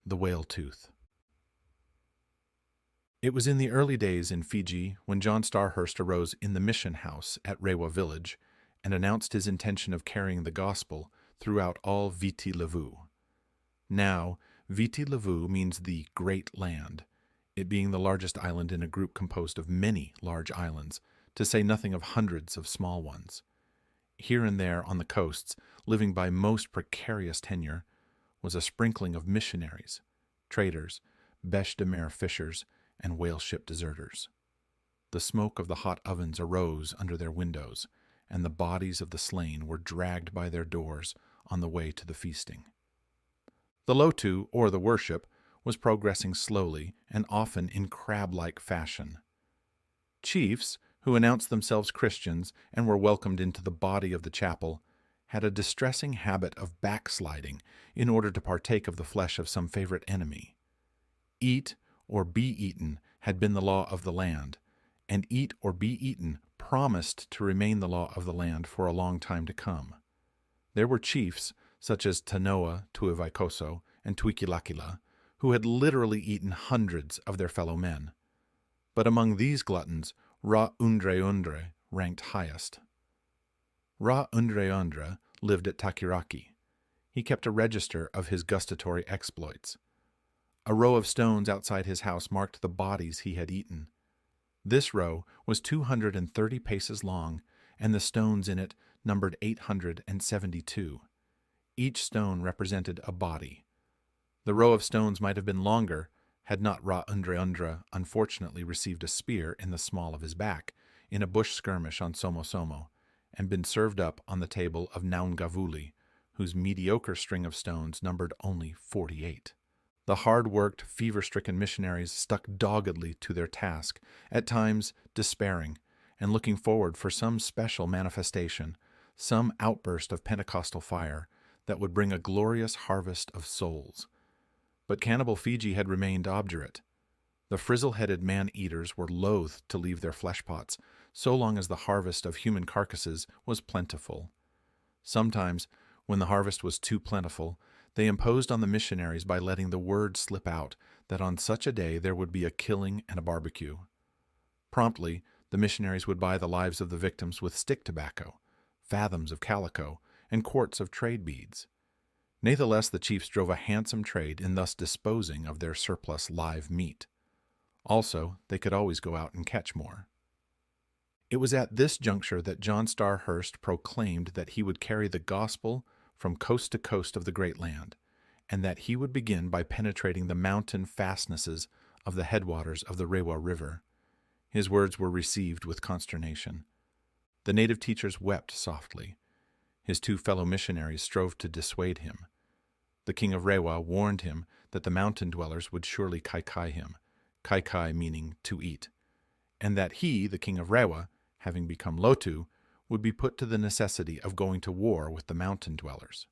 The Whale Tooth. It was in the early days in Fiji when John Starhurst arose in the mission house at Rewa village and announced his intention of carrying the gospel throughout all Viti Levu. Now, Viti Levu means the Great Land, it being the largest island in a group composed of many large islands, to say nothing of hundreds of small ones. Here and there on the coasts, living by most precarious tenure, was a sprinkling of missionaries, traders, bêche de mer fishers, and whale ship deserters. The smoke of the hot ovens arose under their windows, and the bodies of the slain were dragged by their doors on the way to the feasting. The lotu, or the worship, was progressing slowly and often in crab-like fashion. Chiefs, who announced themselves Christians and were welcomed into the body of the chapel, had a distressing habit of backsliding in order to partake of the flesh of some favorite enemy. Eat or be eaten had been the law of the land, and eat or be eaten promised to remain the law of the land for a long time to come. There were chiefs, such as Tanoa Tuivaikoso and Tuikilakila, who had literally eaten hundreds of their fellow men. But among these gluttons, Ra Undre ranked highest. Ra Undre lived at Takiraki. He kept a register of his gustatory exploits. A row of stones outside his house marked the bodies he had eaten. This row was 230 paces long, and the stones in it numbered 872. Each stone represented a body. The row of stones might have been longer had not Ra Undre unfortunately received a spear in the small of his back in a bush skirmish on Somo and been served up on the table of Naungavuli, whose mediocre string of stones numbered only 48. The hard-worked, fever-stricken missionaries stuck doggedly to their task, at times despairing, and looking forward for some special manifestation, some outburst of Pentecostal fire that would bring a glorious harvest of souls. But cannibal Fiji had remained obdurate. The frizzle-headed man-eaters were loath to leave their flesh-pots, so long as the harvest of human carcasses was plentiful. Sometimes, when the harvest was too plentiful, they imposed on the missionaries by letting the word slip out that on such a day there would be a killing and a barbecue. Promptly, the missionaries would buy the lives of the victims with stick tobacco, fathoms of calico, and quarts of trade beads. Natheless, the chiefs drove a handsome trade in thus disposing of their surplus live meat. Also, they could always go out and catch more. It was at this juncture that John Starhurst proclaimed that he would carry the gospel from coast to coast of the great land, and that he would begin by penetrating the mountain fastnesses of the headwaters of the Rewa River. His words were received with consternation. The native teachers wept softly. His two fellow missionaries strove to dissuade him. The king of Rewa warned him that the mountain dwellers would surely kaikai him, kaikai meaning to eat, and that he, the king of Rewa, having become Lotu, would be put to the necessity of going to war with the mountain dwellers.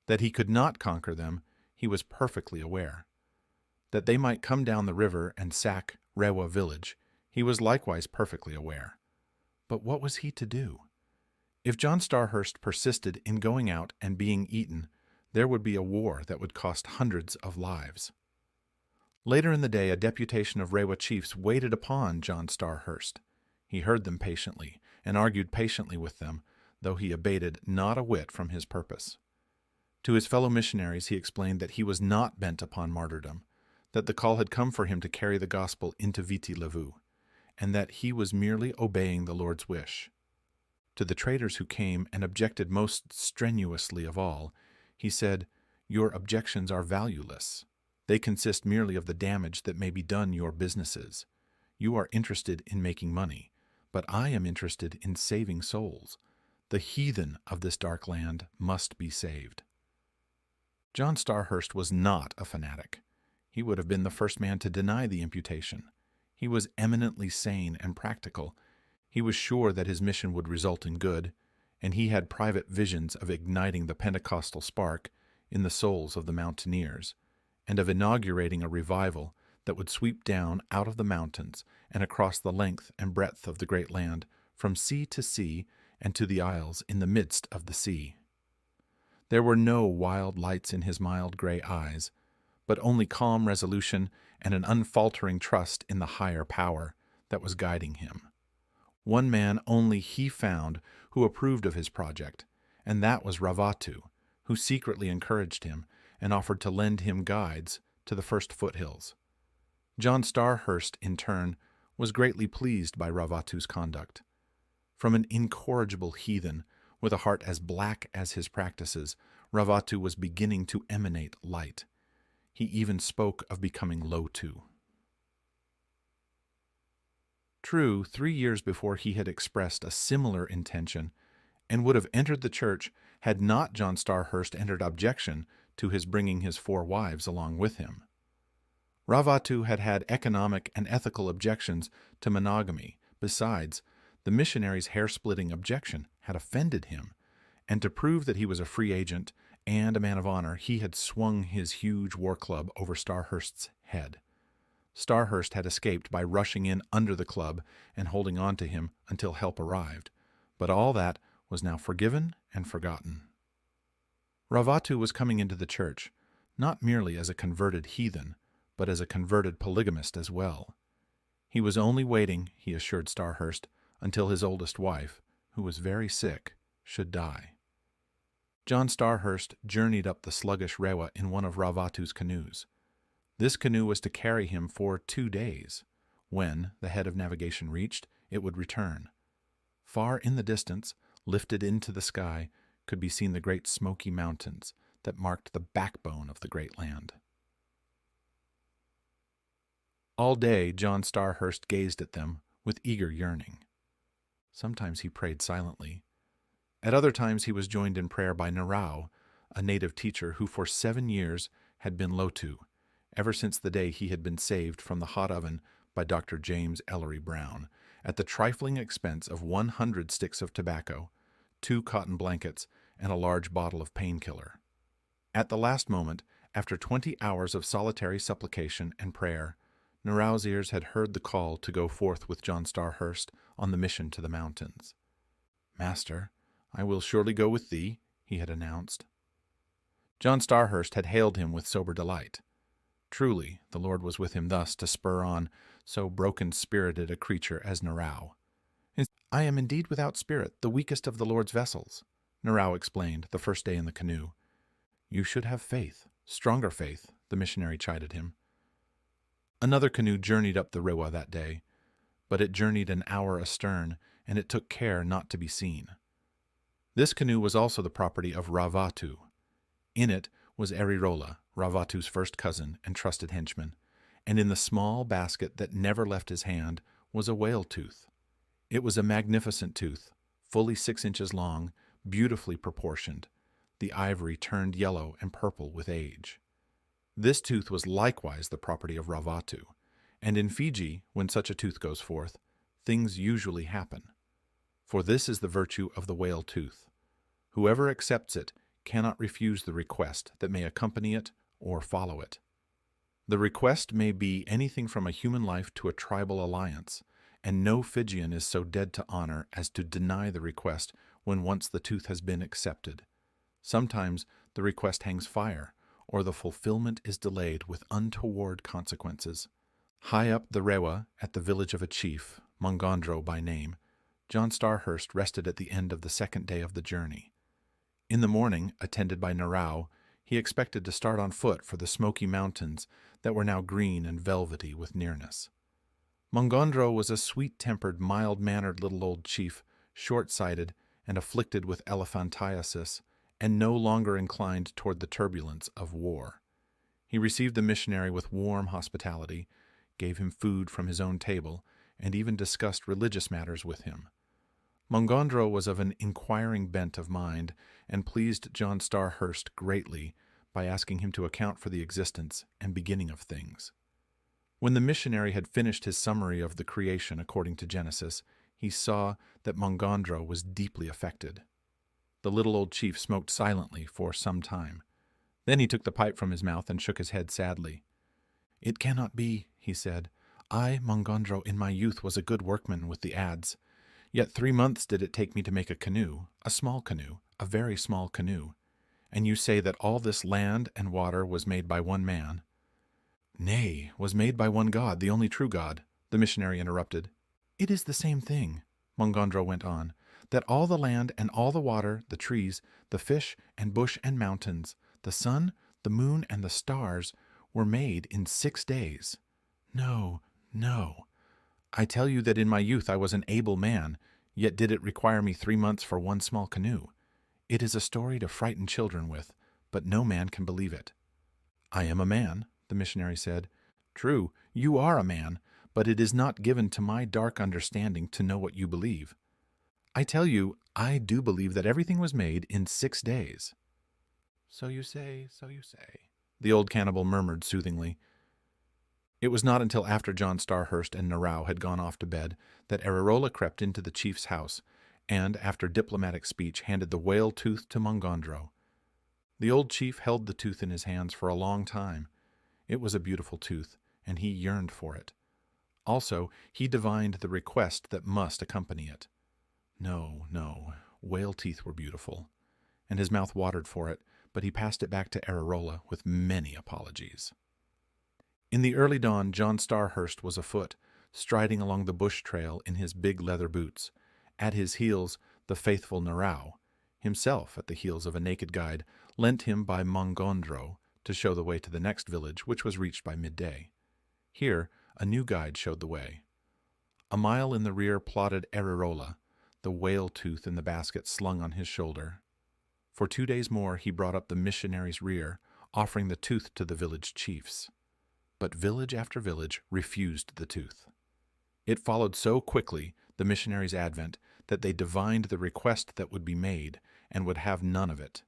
That he could not conquer them, he was perfectly aware. That they might come down the river and sack Rewa village, he was likewise perfectly aware. But what was he to do? If John Starhurst persisted in going out and being eaten, there would be a war that would cost hundreds of lives. Later in the day, a deputation of Rewa chiefs waited upon John Starhurst. He heard them patiently, and argued patiently with them, though he abated not a whit from his purpose. To his fellow missionaries he explained that he was not bent upon martyrdom, that the call had come for him to carry the gospel into Viti Levu, and that he was merely obeying the Lord's wish. To the traders who came and objected most strenuously of all, he said, "Your objections are valueless. They consist merely of the damage that may be done your businesses. You are interested in making money, but I am interested in saving souls. The heathen of this dark land must be saved." John Starhurst was not a fanatic. He would have been the first man to deny the imputation. He was eminently sane and practical. He was sure that his mission would result in good, and he had private visions of igniting the Pentecostal spark in the souls of the mountaineers, and of inaugurating a revival that would sweep down out of the mountains and across the length and breadth of the great land, from sea to sea and to the isles in the midst of the sea. There were no wild lights in his mild gray eyes, but only calm resolution and an unfaltering trust in the higher power that was guiding him. One man only he found who approved of his project, and that was Ravatu, who secretly encouraged him and offered to lend him guides to the first foothills. John Starhurst, in turn, was greatly pleased by Ravatu's conduct. From an incorrigible heathen, with a heart as black as his practices, Ravatu was beginning to emanate light. He even spoke of becoming Lotu. True, 3 years before he had expressed a similar intention, and would have entered the church had not John Starhurst entered objection to his bringing his 4 wives along with him. Ravatu had had economic and ethical objections to monogamy. Besides, the missionary's hair-splitting objection had offended him, and to prove that he was a free agent and a man of honor, he had swung his huge war club over Starhurst's head. Starhurst had escaped by rushing in under the club and holding on to him until help arrived, but all that was now forgiven and forgotten. Ravatu was coming into the church, not merely as a converted heathen, but as a converted polygamist as well. He was only waiting, he assured Starhurst, until his oldest wife, who was very sick, should die. John Starhurst journeyed up the sluggish Rewa in one of Ravatu's canoes. This canoe was to carry him for 2 days. When the head of navigation reached, it would return. Far in the distance, lifted into the sky, could be seen the great Smoky Mountains that marked the backbone of the great land. All day John Starhurst gazed at them with eager yearning. Sometimes he prayed silently. At other times he was joined in prayer by Narau, a native teacher who for 7 years had been Lotu, ever since the day he had been saved from the hot oven by Dr. James Ellery Brown, at the trifling expense of 100 sticks of tobacco, 2 cotton blankets, and a large bottle of painkiller. At the last moment, after 20 hours of solitary supplication and prayer, Narau's ears had heard the call to go forth with John Starhurst on the mission to the mountains. "Master, I will surely go with thee," he had announced. John Starhurst had hailed him with sober delight. Truly, the Lord was with him thus to spur on so broken-spirited a creature as Narau. "I am indeed without spirit, the weakest of the Lord's vessels," Narau explained the first day in the canoe. "You should have faith, stronger faith," the missionary chided him. Another canoe journeyed up the Rewa that day, but it journeyed an hour astern, and it took care not to be seen. This canoe was also the property of Ravatu. In it was Erirola, Ravatu's first cousin and trusted henchman, and in the small basket that never left his hand was a whale tooth. It was a magnificent tooth, fully 6 inches long, beautifully proportioned. The ivory turned yellow and purple with age. This tooth was likewise the property of Ravatu, and in Fiji, when such a tooth goes forth, things usually happen. For this is the virtue of the whale tooth. Whoever accepts it cannot refuse the request that may accompany it or follow it. The request may be anything from a human life to a tribal alliance, and no Fijian is so dead to honor as to deny the request when once the tooth has been accepted. Sometimes the request hangs fire, or the fulfillment is delayed with untoward consequences. High up the Rewa, at the village of a chief, Mongondro by name, John Starhurst rested at the end of the 2nd day of the journey. In the morning, attended by Narau, he expected to start on foot for the Smoky Mountains that were now green and velvety with nearness. Mongondro was a sweet-tempered, mild-mannered little old chief, short-sighted and afflicted with elephantiasis, and no longer inclined toward the turbulence of war. He received the missionary with warm hospitality, gave him food from his own table, and even discussed religious matters with him. Mongondro was of an inquiring bent of mind, and pleased John Starhurst greatly by asking him to account for the existence and beginning of things. When the missionary had finished his summary of the creation according to Genesis, he saw that Mongondro was deeply affected. The little old chief smoked silently for some time. Then he took the pipe from his mouth and shook his head sadly. "It cannot be," he said. "I, Mongondro, in my youth was a good workman with the adze. Yet 3 months did it take me to make a canoe, a small canoe, a very small canoe. And you say that all this land and water was made by one man. Nay, was made by one God, the only true God, the missionary interrupted. It is the same thing, Mongondro went on, that all the land and all the water, the trees, the fish and bush and mountains, the sun, the moon, and the stars were made in 6 days. No, no. I tell you that in my youth I was an able man, yet did it require me 3 months for one small canoe. It is a story to frighten children with, but no man can believe it. I am a man, the missionary said. True, you are a man, but it is not given to my dark understanding to know what you believe. I tell you, I do believe that everything was made in 6 days. So you say, the old cannibal murmured soothingly. It was not until after John Starhurst and Narau had gone off to bed that Arirola crept into the chief's house, and, after diplomatic speech, handed the whale tooth to Mongondro. The old chief held the tooth in his hands for a long time. It was a beautiful tooth, and he yearned for it. Also, he divined the request that must accompany it. No, whale teeth were beautiful, and his mouth watered for it, but he passed it back to Arirola with many apologies. In the early dawn, John Starhurst was afoot, striding along the bush trail in his big leather boots. At his heels, the faithful Narau, himself at the heels of a naked guide, lent him by Mongondro to show the way to the next village, which was reached by midday. Here, a new guide showed the way. A mile in the rear plodded Arirola, the whale tooth in the basket slung on his shoulder. For 2 days more he brought up the missionary's rear, offering the tooth to the village chiefs. But village after village refused the tooth. It followed so quickly, the missionary's advent, that they divined the request that would be made, and would have none of it.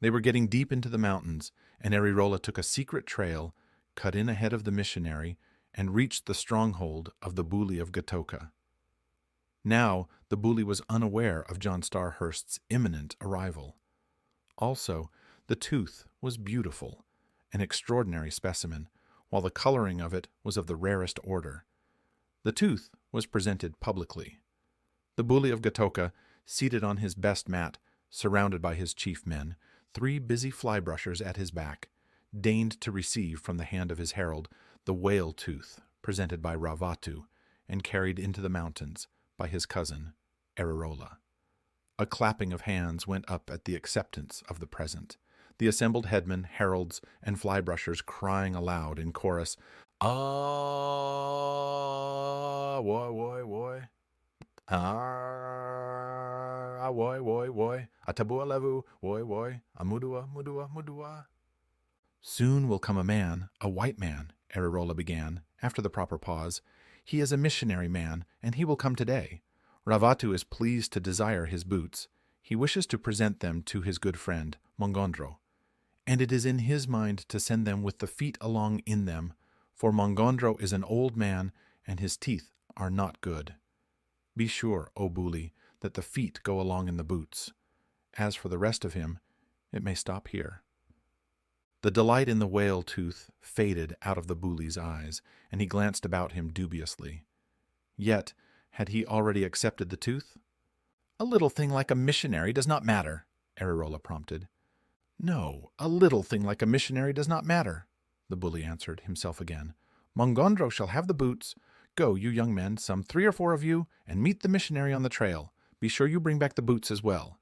They were getting deep into the mountains, and Arirola took a secret trail, cut in ahead of the missionary, and reached the stronghold of the Buli of Gatoka. Now the Buli was unaware of John Starhurst's imminent arrival. Also, the tooth was beautiful, an extraordinary specimen, while the coloring of it was of the rarest order. The tooth was presented publicly. The Buli of Gatoka, seated on his best mat, surrounded by his chief men, 3 busy fly-brushers at his back, deigned to receive from the hand of his herald the whale tooth presented by Ravatu and carried into the mountains by his cousin Arirola. A clapping of hands went up at the acceptance of the present, the assembled headmen, heralds, and fly-brushers crying aloud in chorus, "Ah, woy, ah, woy, atabua levu, woy, mudua. Soon will come a man, a white man, Arirola began, after the proper pause. He is a missionary man, and he will come today. Ravatu is pleased to desire his boots. He wishes to present them to his good friend, Mongondro, and it is in his mind to send them with the feet along in them, for Mongondro is an old man, and his teeth are not good. Be sure, O Buli, that the feet go along in the boots. As for the rest of him, it may stop here." The delight in the whale tooth faded out of the Buli's eyes, and he glanced about him dubiously. Yet, had he already accepted the tooth? "A little thing like a missionary does not matter," Arirola prompted. "No, a little thing like a missionary does not matter," the Buli answered, himself again. "Mongondro shall have the boots. Go, you young men, some 3 or 4 of you, and meet the missionary on the trail. Be sure you bring back the boots as well."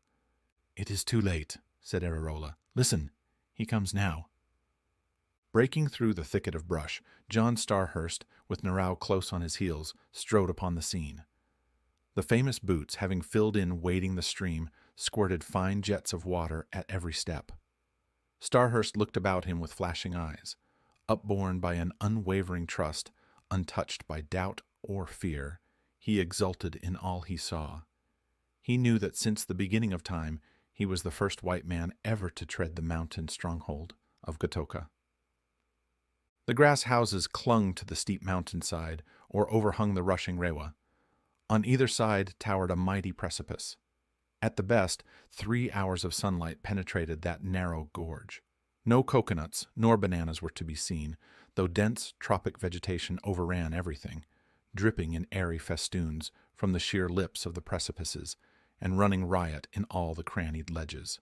"It is too late," said Arirola. "Listen, he comes now." Breaking through the thicket of brush, John Starhurst, with Narau close on his heels, strode upon the scene. The famous boots, having filled in wading the stream, squirted fine jets of water at every step. Starhurst looked about him with flashing eyes. Upborne by an unwavering trust, untouched by doubt or fear, he exulted in all he saw. He knew that since the beginning of time he was the first white man ever to tread the mountain stronghold of Gatoka. The grass houses clung to the steep mountainside or overhung the rushing Rewa. On either side towered a mighty precipice. At the best, 3 hours of sunlight penetrated that narrow gorge. No coconuts nor bananas were to be seen, though dense tropic vegetation overran everything, dripping in airy festoons from the sheer lips of the precipices and running riot in all the crannied ledges.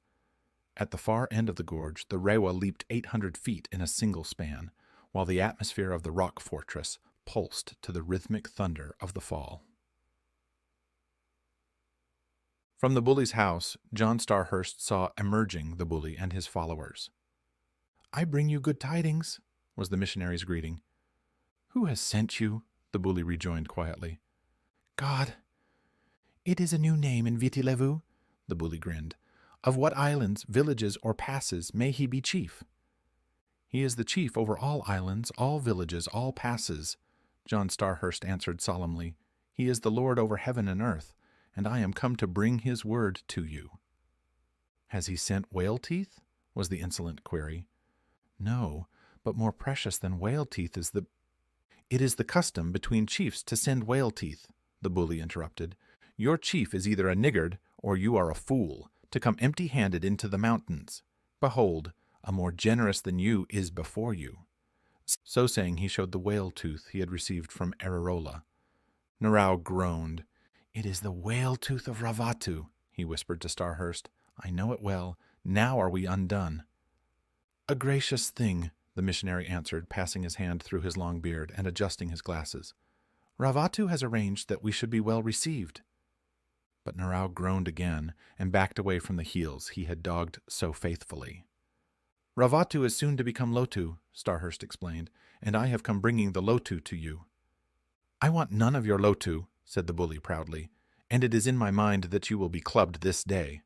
At the far end of the gorge, the Rewa leaped 800 feet in a single span, while the atmosphere of the rock fortress pulsed to the rhythmic thunder of the fall. From the bully's house, John Starhurst saw emerging the bully and his followers. "I bring you good tidings," was the missionary's greeting. "Who has sent you?" the bully rejoined quietly. "God. It is a new name in Viti Levu," the bully grinned. "Of what islands, villages, or passes may he be chief?" "He is the chief over all islands, all villages, all passes," John Starhurst answered solemnly. "He is the Lord over heaven and earth, and I am come to bring his word to you." "Has he sent whale teeth?" was the insolent query. "No, but more precious than whale teeth is the—" "It is the custom between chiefs to send whale teeth," the bully interrupted. "Your chief is either a niggard or you are a fool, to come empty-handed into the mountains. Behold, a more generous than you is before you." So saying, he showed the whale tooth he had received from Arirola. Narau groaned. "It is the whale tooth of Ravatu," he whispered to Starhurst. "I know it well. Now are we undone." "A gracious thing," the missionary answered, passing his hand through his long beard and adjusting his glasses. "Ravatu has arranged that we should be well received." But Narau groaned again and backed away from the heels he had dogged so faithfully. "Ravatu is soon to become Lotu," Starhurst explained, "and I have come bringing the Lotu to you." "I want none of your Lotu," said the bully proudly, "and it is in my mind that you will be clubbed this day."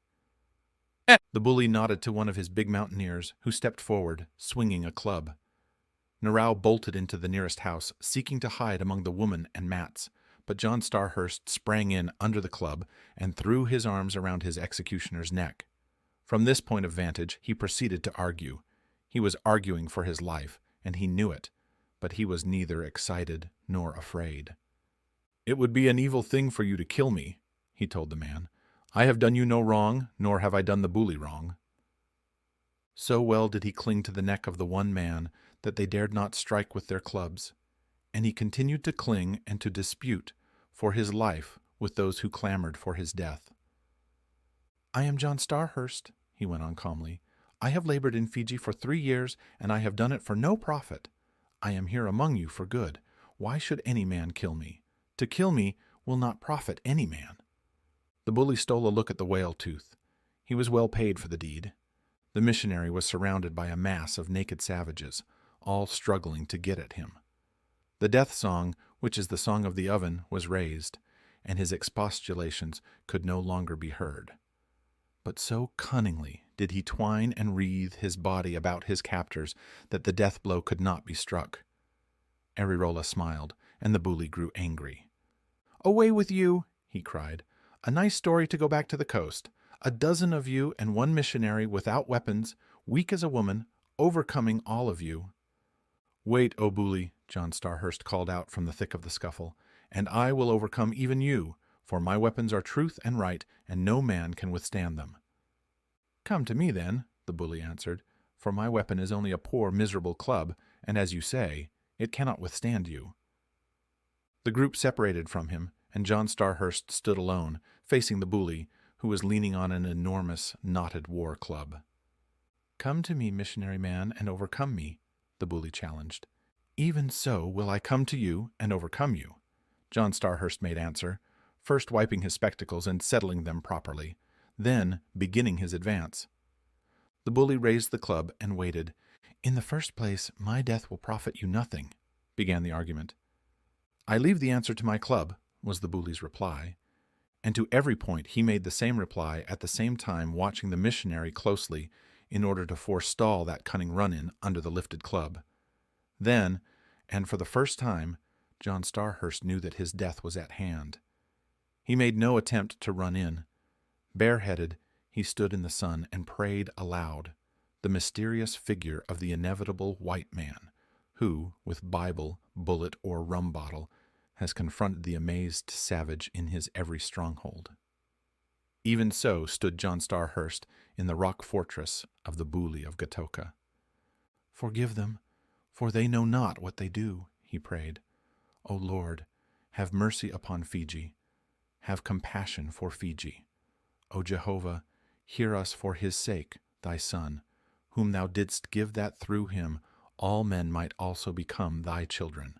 The bully nodded to one of his big mountaineers, who stepped forward, swinging a club. Narau bolted into the nearest house, seeking to hide among the women and mats, but John Starhurst sprang in under the club and threw his arms around his executioner's neck. From this point of vantage, he proceeded to argue. He was arguing for his life, and he knew it, but he was neither excited nor afraid. "It would be an evil thing for you to kill me," he told the man. "I have done you no wrong, nor have I done the bully wrong." So well did he cling to the neck of the one man that they dared not strike with their clubs, and he continued to cling and to dispute for his life with those who clamored for his death. "I am John Starhurst," he went on calmly. "I have labored in Fiji for 3 years, and I have done it for no profit. I am here among you for good. Why should any man kill me? To kill me will not profit any man." The bully stole a look at the whale tooth. He was well paid for the deed. The missionary was surrounded by a mass of naked savages, all struggling to get at him. The death song, which is the song of the oven, was raised, and his expostulations could no longer be heard. But so cunningly did he twine and wreathe his body about his captors that the death blow could not be struck. Arirola smiled, and the bully grew angry. "Away with you," he cried. "A nice story to go back to the coast. A dozen of you and one missionary without weapons, weak as a woman, overcoming all of you." "Wait, O bully," John Starhurst called out from the thick of the scuffle, "and I will overcome even you, for my weapons are truth and right, and no man can withstand them." "Come to me, then," the bully answered, "for my weapon is only a poor, miserable club, and as you say, it cannot withstand you." The group separated from him, and John Starhurst stood alone, facing the bully, who was leaning on an enormous, knotted war club. "Come to me, missionary man, and overcome me," the bully challenged. "Even so will I come to you and overcome you," John Starhurst made answer, first wiping his spectacles and settling them properly, then beginning his advance. The bully raised the club and waited. "In the first place, my death will profit you nothing," began the argument. "I leave the answer to my club," was the bully's reply, and to every point he made the same reply, at the same time watching the missionary closely in order to forestall that cunning run-in under the lifted club. Then, and for the first time, John Starhurst knew that his death was at hand. He made no attempt to run in. Bareheaded, he stood in the sun and prayed aloud, the mysterious figure of the inevitable white man, who, with Bible, bullet, or rum bottle, has confronted the amazed savage in his every stronghold. Even so stood John Starhurst in the rock fortress of the Bully of Gatoka. "Forgive them, for they know not what they do," he prayed. "O Lord, have mercy upon Fiji. Have compassion for Fiji. O Jehovah, hear us for his sake, thy Son, whom thou didst give that through him all men might also become thy children.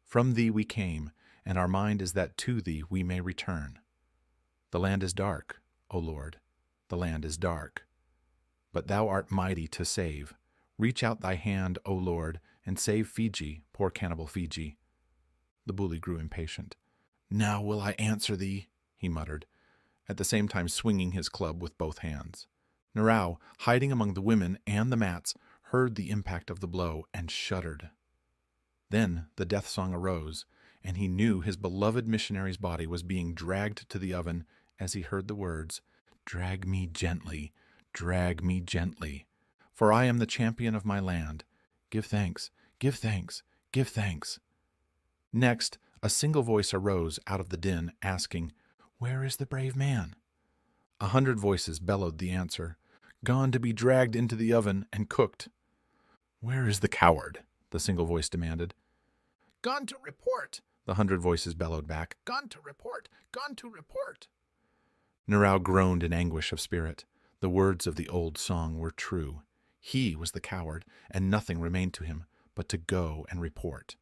From thee we came, and our mind is that to thee we may return. The land is dark, O Lord, the land is dark. But thou art mighty to save. Reach out thy hand, O Lord, and save Fiji, poor cannibal Fiji. The bully grew impatient. Now will I answer thee, he muttered, at the same time swinging his club with both hands. Narao, hiding among the women and the mats, heard the impact of the blow and shuddered. Then the death song arose, and he knew his beloved missionary's body was being dragged to the oven as he heard the words, drag me gently, for I am the champion of my land. Give thanks, give thanks, give thanks. Next, a single voice arose out of the din, asking, Where is the brave man? 100 voices bellowed the answer, Gone to be dragged into the oven and cooked. Where is the coward? The single voice demanded. Gone to report, the 100 voices bellowed back. Gone to report, gone to report. Narao groaned in anguish of spirit. The words of the old song were true. He was the coward, and nothing remained to him but to go and report.